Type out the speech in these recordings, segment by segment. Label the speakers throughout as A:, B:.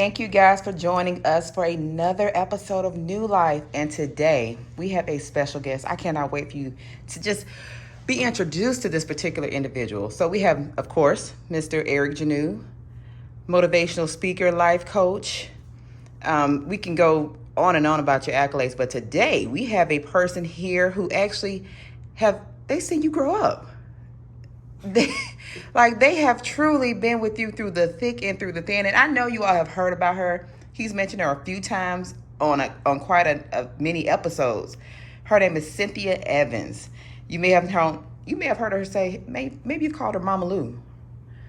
A: Thank you guys for joining us for another episode of New Life. And today we have a special guest. I cannot wait for you to just be introduced to this particular individual. So we have, of course, Mr. Eric Janu, motivational speaker, life coach. We can go on and on about your accolades, but today we have a person here who actually they seen you grow up. They have truly been with you through the thick and through the thin. And I know you all have heard about her. He's mentioned her a few times on quite a many episodes. Her name is Cynthia Evans. You may have heard her say, maybe you've called her Mama Lou.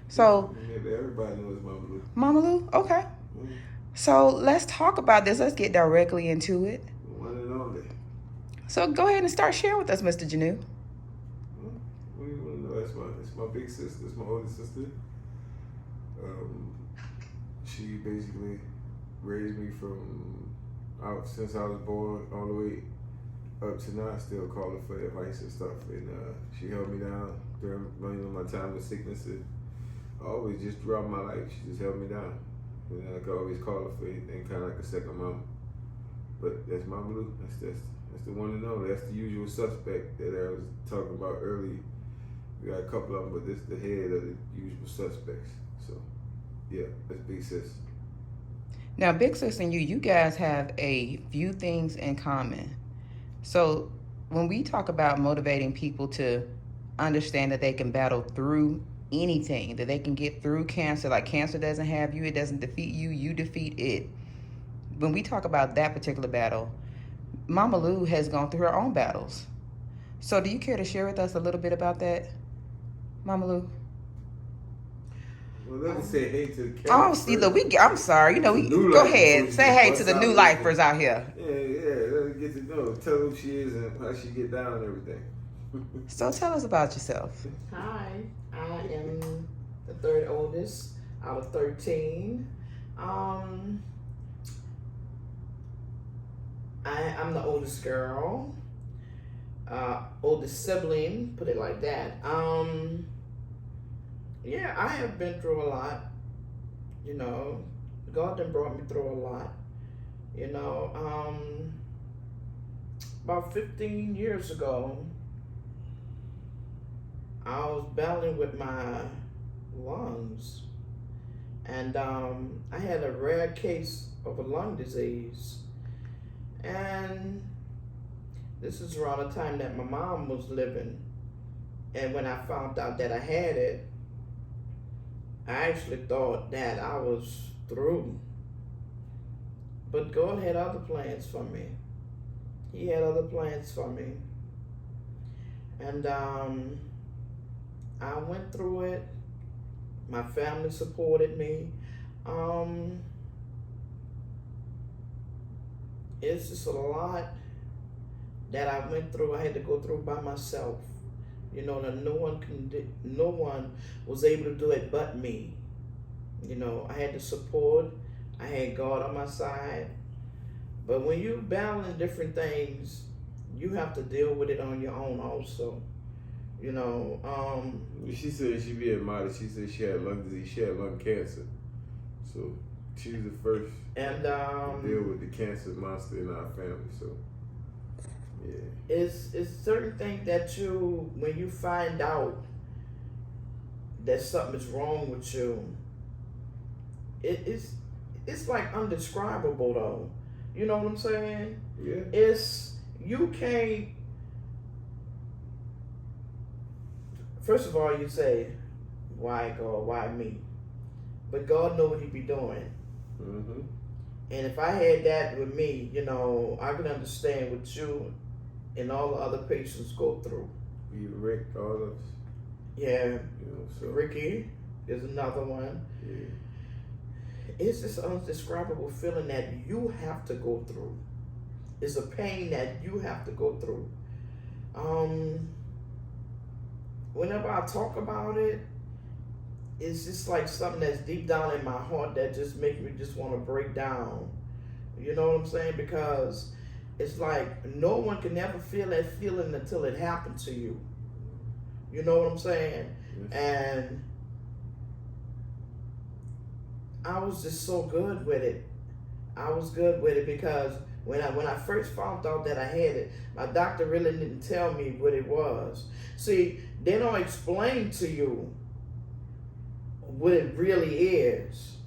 A: So
B: maybe everybody knows Mama Lou.
A: Mama Lou? Okay. Mm-hmm. So let's talk about this. Let's get directly into it.
B: One and only.
A: So go ahead and start sharing with us, Mr. Janu.
B: What do you want to know? It's my big sister. It's my older sister. She basically raised me since I was born all the way up to now. I still call her for advice and stuff. And she held me down during my time of sickness. And always, just throughout my life, she just held me down. And I could always call her for anything, kind of like a second mom. But that's Mama Lou. That's the one and only. That's the usual suspect that I was talking about earlier. We got a couple of them, but this is the head of the usual suspects. So, yeah, that's Big Sis.
A: Now, Big Sis and you guys have a few things in common. So, when we talk about motivating people to understand that they can battle through anything, that they can get through cancer, like cancer doesn't have you, it doesn't defeat you, you defeat it. When we talk about that particular battle, Mama Lou has gone through her own battles. So, do you care to share with us a little bit about that, Mama Lou?
B: Well, let me say hey to the camera.
A: Oh, see, look, I'm sorry. Go ahead. Say hey to the new lifers out here.
B: Yeah. Let me get to know. Tell who she is and how she get down and everything.
A: So tell us about yourself.
C: Hi, I am the third oldest out of 13. I'm the oldest girl. Oldest sibling, put it like that. Yeah, I have been through a lot. God done brought me through a lot. About 15 years ago, I was battling with my lungs. And I had a rare case of a lung disease. And this is around the time that my mom was living. And when I found out that I had it, I actually thought that I was through. But God had other plans for me. He had other plans for me. And I went through it. My family supported me. It's just a lot that I went through. I had to go through by myself. No one was able to do it but me. I had the support. I had God on my side. But when you balance different things, you have to deal with it on your own also.
B: She said she being modest. She said she had lung disease. She had lung cancer. So she was the first
C: and
B: to deal with the cancer monster in our family. So yeah,
C: it's certain things that when you find out that something is wrong with you, it's like undescribable though. You know what I'm saying?
B: Yeah.
C: You can't. First of all, you say, why God, why me? But God know what he be doing.
B: Mm-hmm.
C: And if I had that with me, I can understand what you and all the other patients go through.
B: You Rick, all of us.
C: Yeah.
B: So.
C: Ricky is another one.
B: Yeah.
C: It's this undescribable feeling that you have to go through. It's a pain that you have to go through. Whenever I talk about it, it's just like something that's deep down in my heart that just makes me just want to break down. You know what I'm saying? Because it's like no one can ever feel that feeling until it happened to you. You know what I'm saying? Yes. And I was just so good with it. I was good with it because when I first found out that I had it, my doctor really didn't tell me what it was. See, they don't explain to you what it really is.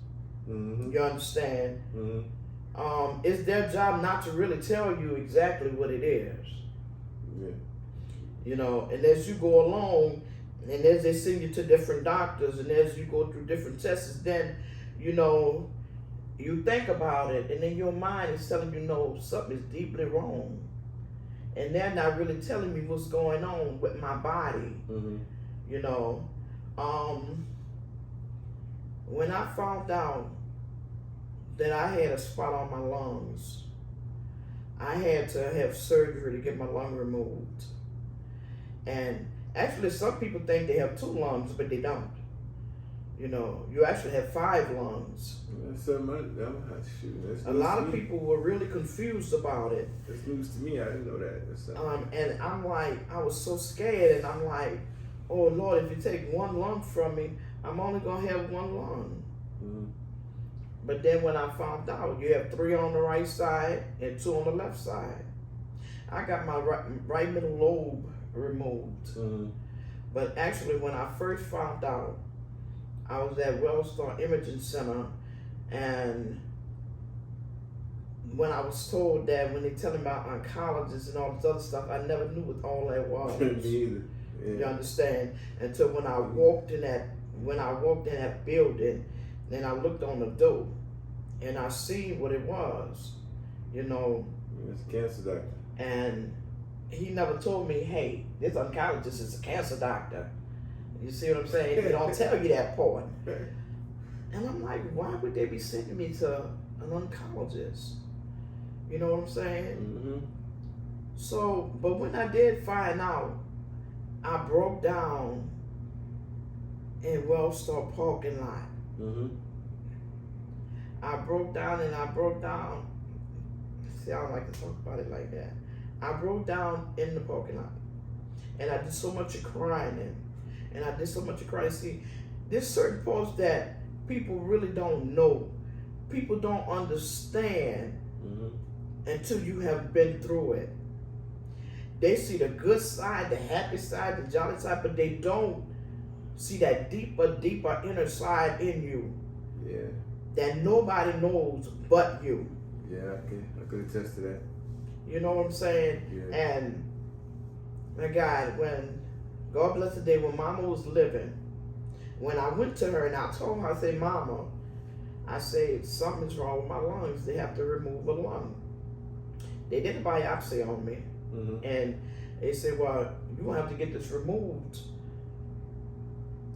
B: Mm-hmm.
C: You understand?
B: Mm-hmm.
C: It's their job not to really tell you exactly what it is.
B: Yeah.
C: You know, and as you go along, and as they send you to different doctors, and as you go through different tests, then you know you think about it, and then your mind is telling you, no, something is deeply wrong, and they're not really telling me what's going on with my body.
B: Mm-hmm.
C: You know, when I found out that I had a spot on my lungs, I had to have surgery to get my lung removed. And actually, some people think they have 2 lungs, but they don't. You know, you actually have 5 lungs. A lot of people were really confused about it.
B: That's news to me. I didn't know that.
C: And I'm like, I was so scared, and I'm like, oh Lord, if you take 1 lung from me, I'm only gonna have 1 lung.
B: Mm-hmm.
C: But then when I found out you have 3 on the right side and 2 on the left side, I got my right middle lobe removed.
B: Mm-hmm.
C: But actually, when I first found out, I was at Wellstar Imaging Center, and when I was told that, when they tell me about oncologists and all this other stuff, I never knew what all that was.
B: Me either. Yeah.
C: You understand? Until when I walked in that building, then I looked on the door, and I seen what it was. You know.
B: It's a cancer doctor.
C: And he never told me, hey, this oncologist is a cancer doctor. You see what I'm saying? They don't tell you that part. And I'm like, why would they be sending me to an oncologist? You know what I'm saying?
B: Mm-hmm.
C: So, but when I did find out, I broke down in Wellstar parking lot.
B: Mm-hmm.
C: I broke down. See, I don't like to talk about it like that. I broke down in the parking lot, and I did so much crying, and I did so much crying. See, there's certain parts that people really don't know. People don't understand until you have been through it. They see the good side, the happy side, the jolly side, but they don't see that deeper inner side in you.
B: Yeah.
C: That nobody knows but you.
B: Yeah, I could attest to that.
C: You know what I'm saying?
B: Yeah.
C: And my God, when God bless the day when Mama was living, when I went to her and I told her, I said, Mama, I said, something's wrong with my lungs. They have to remove a lung. They did a biopsy on me.
B: Mm-hmm.
C: And they said, well, you're going to have to get this removed.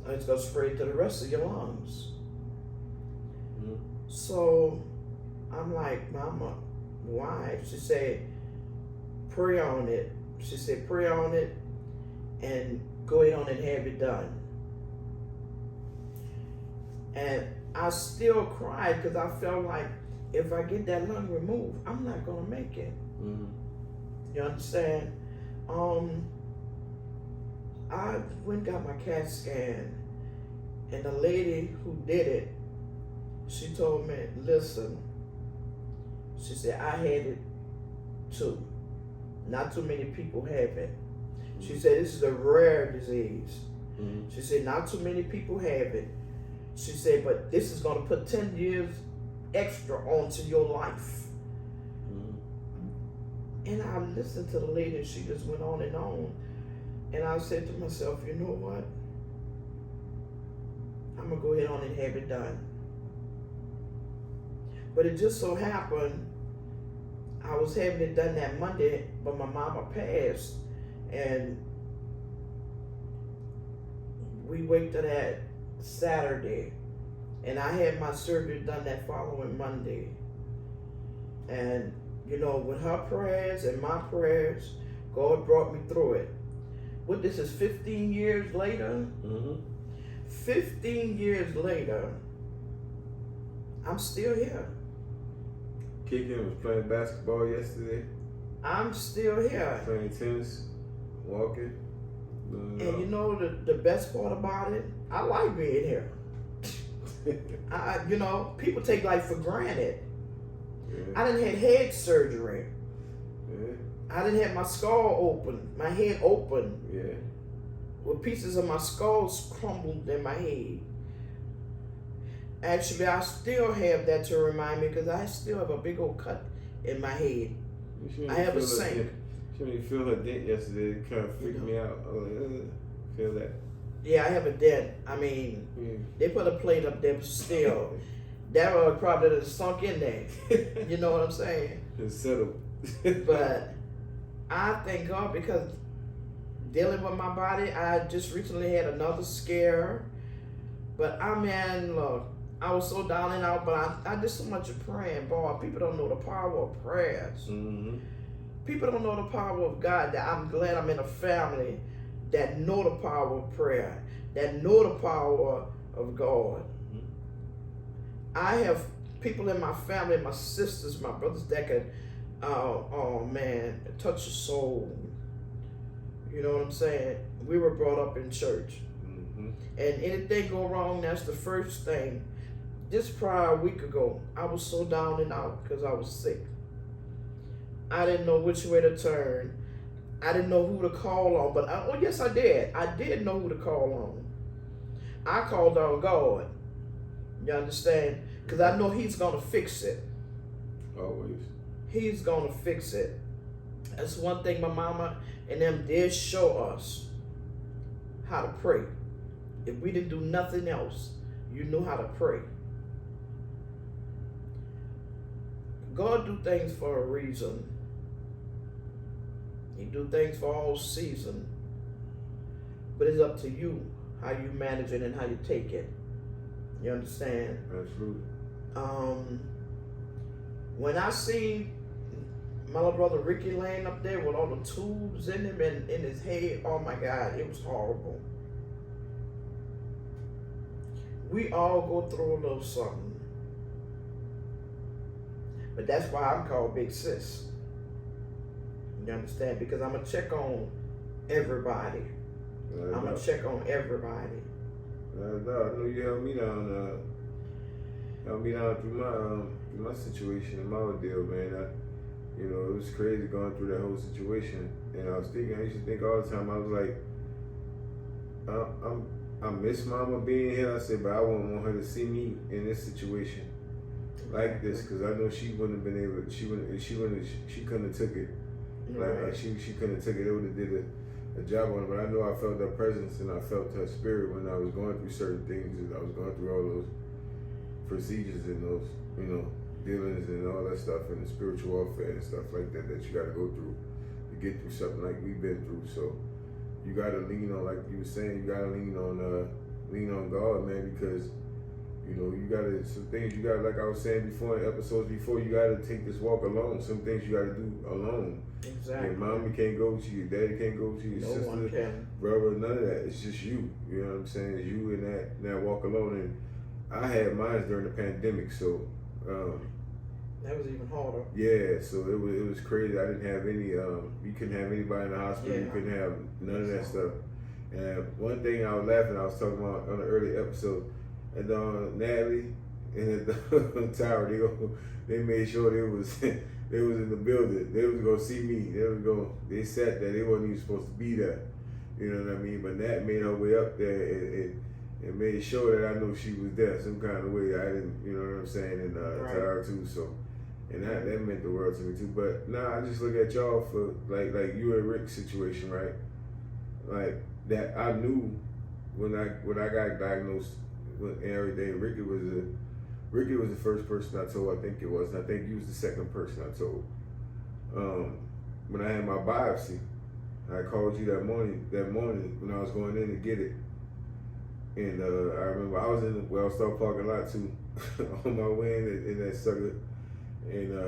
C: It's going to spread to the rest of your lungs.
B: Mm-hmm.
C: So I'm like, Mama, why? She said, pray on it. She said, pray on it and go ahead on and have it done. And I still cried because I felt like if I get that lung removed, I'm not going to make it.
B: Mm-hmm.
C: You understand? I went and got my CAT scan, and the lady who did it, she told me, listen, she said, I had it too. Not too many people have it. She said, this is a rare disease.
B: Mm-hmm.
C: She said, not too many people have it. She said, but this is going to put 10 years extra onto your life.
B: Mm-hmm.
C: And I listened to the lady, and she just went on. And I said to myself, you know what? I'm going to go ahead on and have it done. But it just so happened, I was having it done that Monday, but my mama passed. And we waited that Saturday. And I had my surgery done that following Monday. And, you know, with her prayers and my prayers, God brought me through it. What, this is 15 years later?
B: Mm-hmm.
C: 15 years later, I'm still here.
B: Kicking, was playing basketball yesterday.
C: I'm still here.
B: Playing tennis, walking.
C: And you know the best part about it? I like being here. You know, people take life for granted.
B: Yeah.
C: I done had head surgery.
B: Yeah.
C: I done had my skull open, my head open,
B: Yeah.
C: with pieces of my skull crumbled in my head. Actually, I still have that to remind me because I still have a big old cut in my head. I have a sink.
B: She made me feel her dent yesterday. It kind of freaked me out. I was like, feel that.
C: Yeah, I have a dent. I mean, they put a plate up there, but still, that would probably have sunk in there. You know what I'm saying?
B: It's settled.
C: But I thank God because dealing with my body, I just recently had another scare. But look, I was so down and out, but I did so much of praying. Boy, people don't know the power of prayers.
B: Mm-hmm.
C: People don't know the power of God. That I'm glad I'm in a family that know the power of prayer, that know the power of God.
B: Mm-hmm.
C: I have people in my family, my sisters, my brothers that can, touch a soul. You know what I'm saying? We were brought up in church.
B: Mm-hmm.
C: And anything go wrong, that's the first thing. Just prior a week ago, I was so down and out because I was sick. I didn't know which way to turn. I didn't know who to call on, but yes, I did. I did know who to call on. I called on God. You understand? Because I know He's going to fix it.
B: Always.
C: He's going to fix it. That's one thing my mama and them did show us how to pray. If we didn't do nothing else, you knew how to pray. God do things for a reason. He do things for all season. But it's up to you how you manage it and how you take it. You understand?
B: Absolutely.
C: When I see my little brother Ricky laying up there with all the tubes in him and in his head, oh my God, it was horrible. We all go through a little something. But that's why I'm called Big Sis. You understand? Because I'm going to check on everybody. I'm going to check on everybody.
B: I know you held me down. Held me down through my situation and my ordeal, man. It was crazy going through that whole situation. And I used to think all the time, I was like, I miss Mama being here. I said, but I wouldn't want her to see me in this situation like this, because I know she wouldn't have been able. She couldn't have took it. Like she couldn't have took it. It would have did a job on it. But I know I felt her presence and I felt her spirit when I was going through certain things, and I was going through all those procedures and those, dealings and all that stuff, and the spiritual warfare and stuff like that you got to go through to get through something like we've been through. So you got to lean on, like you were saying, you got to lean on God, man, because you got to, some things you got, like I was saying before in episodes before, you got to take this walk alone. Some things you got to do alone.
C: Exactly.
B: Your mommy can't go with you, your daddy can't go with you, your sister, brother, none of that. It's just you. You know what I'm saying? It's you in that walk alone. And I had mine during the pandemic, so
C: that was even harder.
B: Yeah, so it was crazy. I didn't have any. You couldn't have anybody in the hospital. Yeah. You couldn't have none of that stuff. And one thing I was laughing, I was talking about on an early episode, and Natalie and Tower, they made sure they was in the building. They was gonna see me. They sat there. They wasn't even supposed to be there. You know what I mean? But Nat made her way up there and made sure that I knew she was there some kind of way. I didn't, you know what I'm saying, and Tower too. So. And that meant the world to me too. But now I just look at y'all for like you and Rick's situation, right? Like that I knew when I got diagnosed with everything. Ricky was the first person I told. I think it was. And I think you was the second person I told. When I had my biopsy, I called you that morning when I was going in to get it. And I remember I was in the Wellstar parking lot too, on my way in that sucker. And I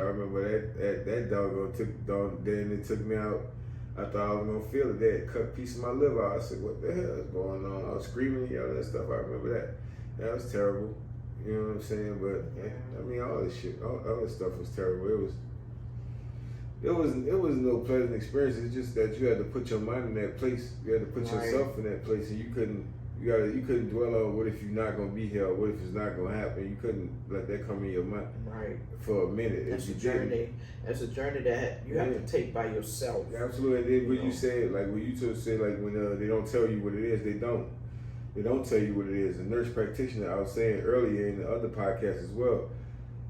B: remember that doggone it took me out. I thought I was gonna feel it. They had cut a piece of my liver out. I said, what the hell is going on? I was screaming, yelling and stuff. I remember that. That was terrible. You know what I'm saying? But I mean, all this shit, all this stuff was terrible. It was no pleasant experience. It's just that you had to put your mind in that place. You had to put yourself in that place, and you couldn't You couldn't dwell on what if you're not gonna be here, or what if it's not gonna happen. You couldn't let that come in your mind
C: Right.
B: for a minute.
C: That's a
B: If you didn't.
C: journey. That's a journey that you have to take by yourself.
B: Absolutely. And then when you said, like, when you two say, like, when they don't tell you what it is, they don't. They don't tell you what it is. The nurse practitioner, I was saying earlier in the other podcast as well,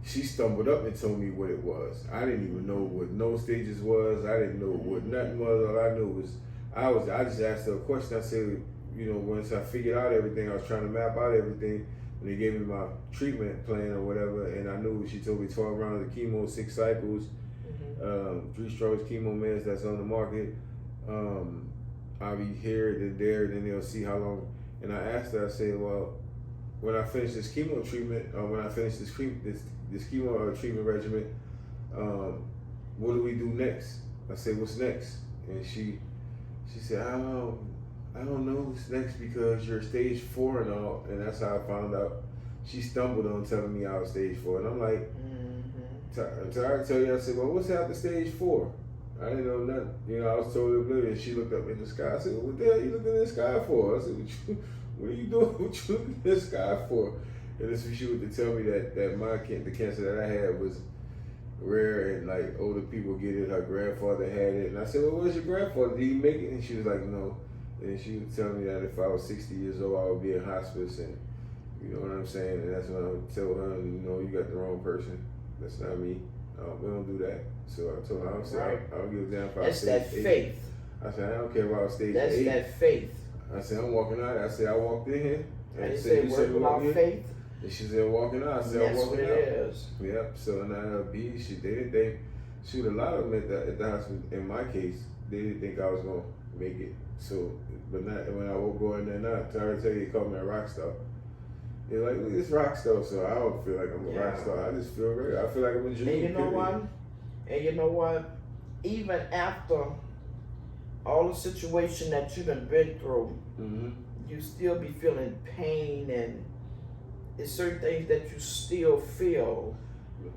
B: she stumbled up and told me what it was. I didn't even know what no stages was. I didn't know what nothing was. All I knew was I just asked her a question. I said, once I figured out everything, I was trying to map out everything. And they gave me my treatment plan or whatever, and I knew she told me 12 rounds of chemo, 6 cycles, 3 strokes chemo meds that's on the market. I'll be here, then there, then they'll see how long. And I asked her, I said, well, when I finish this chemo treatment, when I finish this chemo treatment regimen, what do we do next? I said, what's next? And she said, I don't know what's next because you're stage 4 and all. And that's how I found out. She stumbled on telling me I was stage 4. And I'm like, I tell you, I said, well, what's after stage 4? I didn't know nothing. I was totally oblivious. She looked up in the sky. I said, well, what the hell are you looking in the sky for? I said, what are you doing? What you looking in the sky for? And this she would tell me that the cancer that I had was rare and like older people get it. Her grandfather had it. And I said, well, where's your grandfather? Did he make it? And she was like, no. And she would tell me that if I was 60 years old, I would be in hospice. And you know what I'm saying? And that's when I would tell her, you got the wrong person. That's not me. We don't do that. So I told her, I don't give a damn if I was stage 8.
C: That's that faith.
B: I said, I don't care if I was stage 8.
C: That's that faith.
B: I said, I'm walking out. I said, I walked in here.
C: And they said, work without faith.
B: And she said, walking out. I said, I'm walking out.
C: That's what it is.
B: Yep. So now they didn't think, shoot, a lot of them at the hospital, in my case, they didn't think I was going to make it. So, but not when I would go in there now, trying to tell you, they call me a rock star. They're like, look, it's rock star. So I don't feel like I'm a rock star. I just feel great. I feel like I'm a genius.
C: And you know what? Even after all the situation that you've been through, you still be feeling pain, and it's certain things that you still feel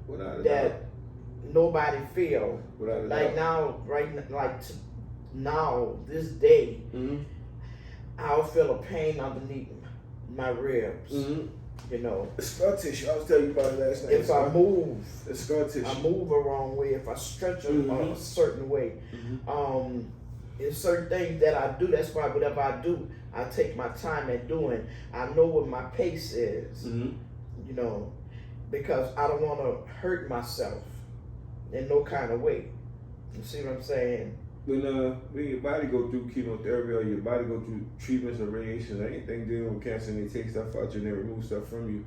C: that nobody feel. Like now, now, this day, I'll feel a pain underneath my ribs.
B: Scar tissue. I was telling you about it last night.
C: If I move,
B: it's scar tissue.
C: I move a wrong way. If I stretch a certain way, it's certain things that I do. That's why whatever I do, I take my time at doing. I know what my pace is. Because I don't want to hurt myself in no kind of way. You see what I'm saying?
B: When your body go through chemotherapy or your body go through treatments or radiation or anything dealing with cancer, and they take stuff out you and they remove stuff from you,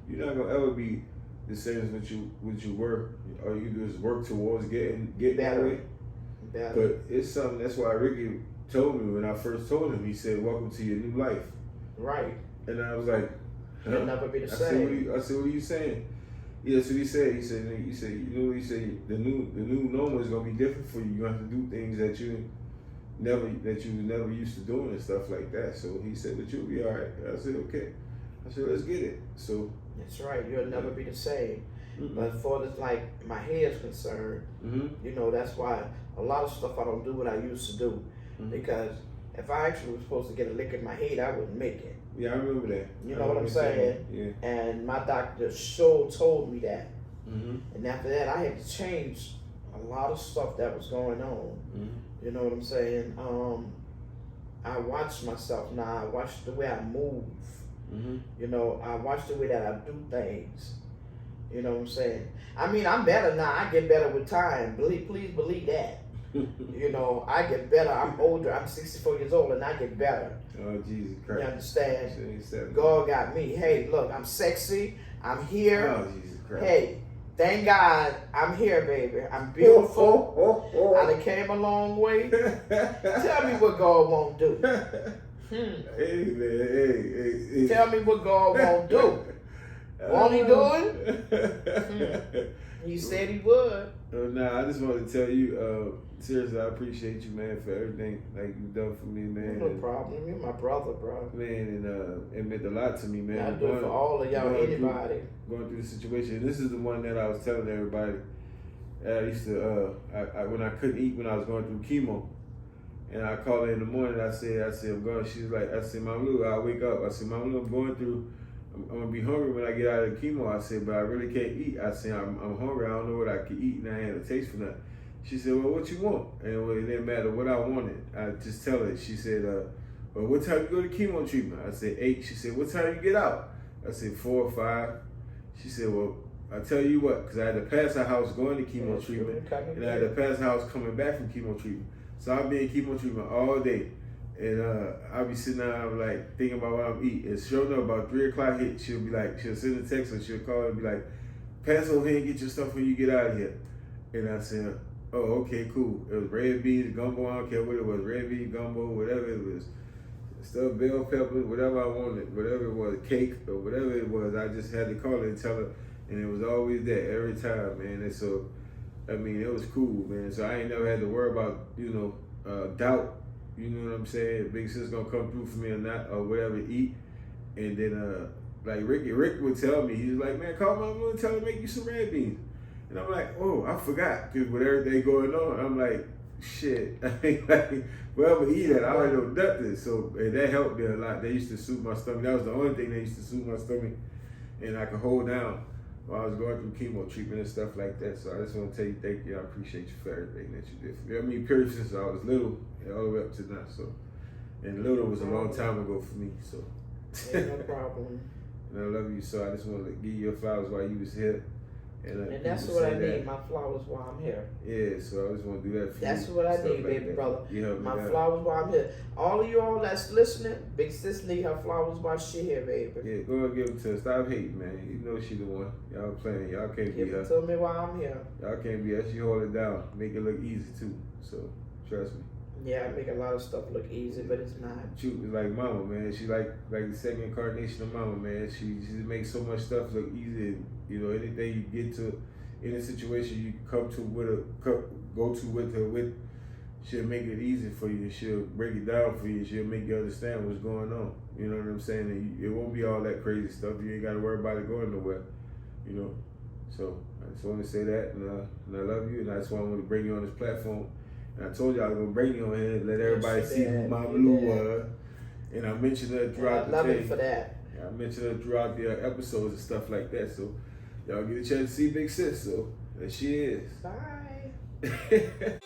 B: you're not gonna ever be the same as what you were. All you do is work towards getting that way. But it's something. That's why Ricky told me when I first told him. He said, "Welcome to your new life."
C: Right.
B: And I was like, huh?
C: You'll never be the same.
B: I said, what are you saying? Yeah, that's what he said. He said, the new normal is gonna be different for you. You have to do things that you never used to doing and stuff like that. So he said, but you'll be all right. I said, okay. I said, let's get it. So
C: that's right. You'll never be the same. But as far as like my hair is concerned, that's why a lot of stuff I don't do what I used to do, because if I actually was supposed to get a lick in my head, I wouldn't make it.
B: Yeah, I remember that.
C: You know what I'm saying?
B: Yeah.
C: And my doctor told me that. And after that, I had to change a lot of stuff that was going on. You know what I'm saying? I watch myself now. I watch the way I move. I watch the way that I do things. You know what I'm saying? I mean, I'm better now. I get better with time. Please believe that. I get better. I'm older. I'm 64 years old, and I get better.
B: Oh, Jesus Christ.
C: You understand? God got me. Hey, look, I'm sexy. I'm here.
B: Oh, Jesus Christ.
C: Hey, thank God I'm here, baby. I'm beautiful. I done came a long way. Tell me what God won't do.
B: Hey, man. Hey.
C: Tell me what God won't do. Won't he do it? He said he would.
B: I just wanted to tell you, seriously, I appreciate you, man, for everything like you've done for me, man.
C: No problem. You're my brother, bro.
B: Man, and it meant a lot to me, man.
C: I do it for all of y'all, anybody.
B: Going through the situation. This is the one that I was telling everybody. I used to, when I couldn't eat when I was going through chemo, And I called her in the morning. I said, I'm going. She was like, I said, Mama Lou, I'll wake up. I said, Mama Lou, I'm going through. I'm gonna be hungry when I get out of the chemo. I said, but I really can't eat. I said, I'm hungry. I don't know what I can eat, and I had a taste for nothing. She said, well, what you want? And well, it didn't matter what I wanted. I just tell her. She said, well, what time you go to chemo treatment? I said 8. She said, what time you get out? I said 4 or 5. She said, well, I tell you what, because I had to pass the house going to chemo treatment, and I had to pass the house coming back from chemo treatment. So I'll be in chemo treatment all day. And I'll be sitting there, I'm like thinking about what I'm eating. And sure enough, about 3 o'clock hit, she'll be like, she'll send a text or she'll call and be like, pass over here and get your stuff when you get out of here. And I said, oh, okay, cool. It was red beans, gumbo, I don't care what it was, red beans, gumbo, whatever it was. Stuff, bell peppers, whatever I wanted, whatever it was, cake or whatever it was, I just had to call her and tell her. And it was always there every time, man. And so, I mean, it was cool, man. So I ain't never had to worry about, doubt. You know what I'm saying? Big sis gonna come through for me or not, or whatever to eat. And then, like Rick would tell me, he was like, man, call my mom and tell her to make you some red beans. And I'm like, oh, I forgot, because with everything going on, I'm like, shit. I ain't like, well, I'm eat that. I already know nothing. So, and that helped me a lot. They used to soothe my stomach. That was the only thing they used to soothe my stomach, and I could hold down while I was going through chemo treatment and stuff like that. So I just want to tell you thank you. I appreciate you for everything that you did for me. I mean, period, since I was little and all the way up to now. So, and little was a long time ago for me. So,
C: Ain't no problem.
B: And I love you. So I just wanted to give you your flowers while you was here.
C: And that's what I need, my flowers while I'm here.
B: Yeah, so I just want to do that for
C: That's
B: you.
C: what I
B: stuff
C: need,
B: like
C: baby
B: that.
C: brother. My
B: that.
C: flowers while I'm here. All of y'all that's listening, Big Sis need her flowers while she here, baby.
B: Yeah, go and give them to her. Stop hating, man. You know she the one. Y'all playing. Y'all can't
C: Give
B: be her.
C: it to me while I'm here.
B: Y'all can't be her. She hold it down. Make it look easy, too. So, trust me.
C: Yeah, I make a lot of stuff look easy, but it's not.
B: Shoot, is like mama, man. She like the second incarnation of mama, man. She makes so much stuff look easy. You know, anything you get to, any situation you go to with her, she'll make it easy for you. She'll break it down for you. She'll make you understand what's going on. You know what I'm saying? And it won't be all that crazy stuff. You ain't got to worry about it going nowhere. You know. So I just want to say that, and I love you, and that's why I want to bring you on this platform. And I told you I was gonna bring you on here and let everybody see who Mama Lou was. And I mentioned her throughout the day.
C: I love you for that.
B: I mentioned her throughout the episodes and stuff like that. So y'all get a chance to see Big Sis. So there she is.
C: Bye.